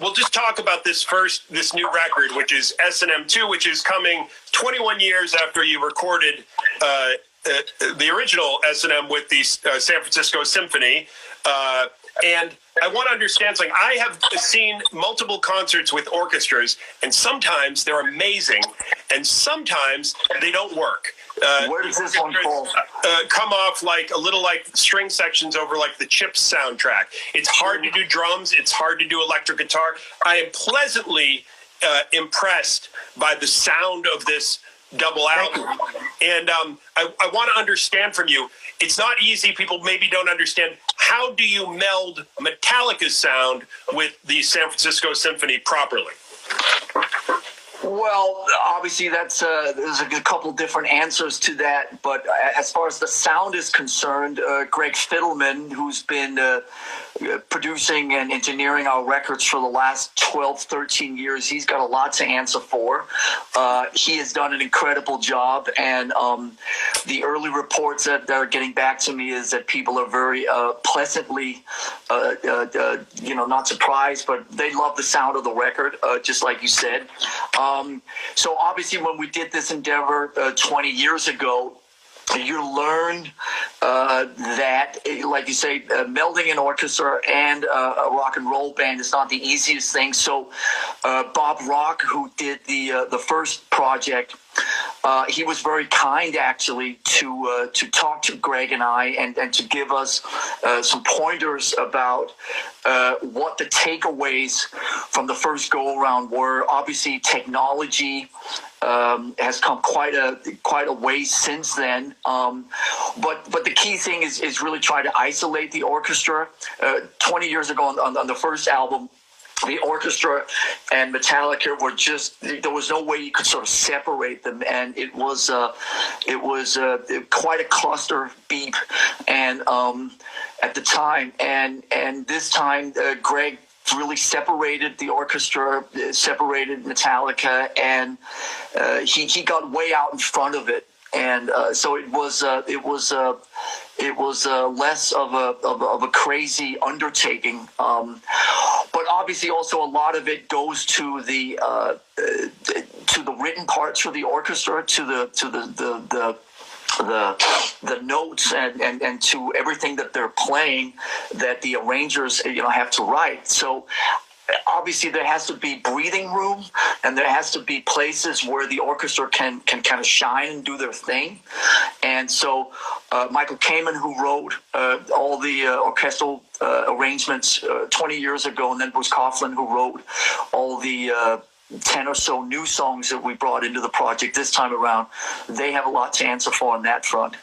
we'll just talk about this new record, which is S&M2, which is coming 21 years after you recorded the original S&M with the San Francisco Symphony. And I want to understand something. I have seen multiple concerts with orchestras, and sometimes they're amazing, and sometimes they don't work. Where does this one fall? Come off like a little like string sections over like the Chips soundtrack. It's hard to do drums. It's hard to do electric guitar. I am pleasantly impressed by the sound of this double album. And I want to understand from you, it's not easy. People maybe don't understand. How do you meld Metallica's sound with the San Francisco Symphony properly? Well, obviously, there's a couple different answers to that. But as far as the sound is concerned, Greg Fiddleman, who's been producing and engineering our records for the last 12, 13 years, he's got a lot to answer for. He has done an incredible job. And the early reports that are getting back to me is that people are very pleasantly, not surprised, but they love the sound of the record, just like you said. So obviously when we did this endeavor 20 years ago, you learn that, like you say, melding an orchestra and a rock and roll band is not the easiest thing. So Bob Rock, who did the first project, he was very kind, actually, to talk to Greg and I and to give us some pointers about what the takeaways from the first go-around were. Obviously, technology has come quite a way since then. But the key thing is really try to isolate the orchestra. 20 years ago on the first album, the orchestra and Metallica were there was no way you could sort of separate them, and it was quite a cluster beep, and at the time, and this time, Greg really separated the orchestra, separated Metallica, and he got way out in front of it. And so it was less of a crazy undertaking, but obviously also a lot of it goes to the written parts for the orchestra, to the notes and to everything that they're playing that the arrangers have to write. So obviously there has to be breathing room, and there has to be places where the orchestra can kind of shine and do their thing. And so Michael Kamen, who wrote all the orchestral arrangements 20 years ago, and then Bruce Coughlin, who wrote all the 10 or so new songs that we brought into the project this time around, they have a lot to answer for on that front.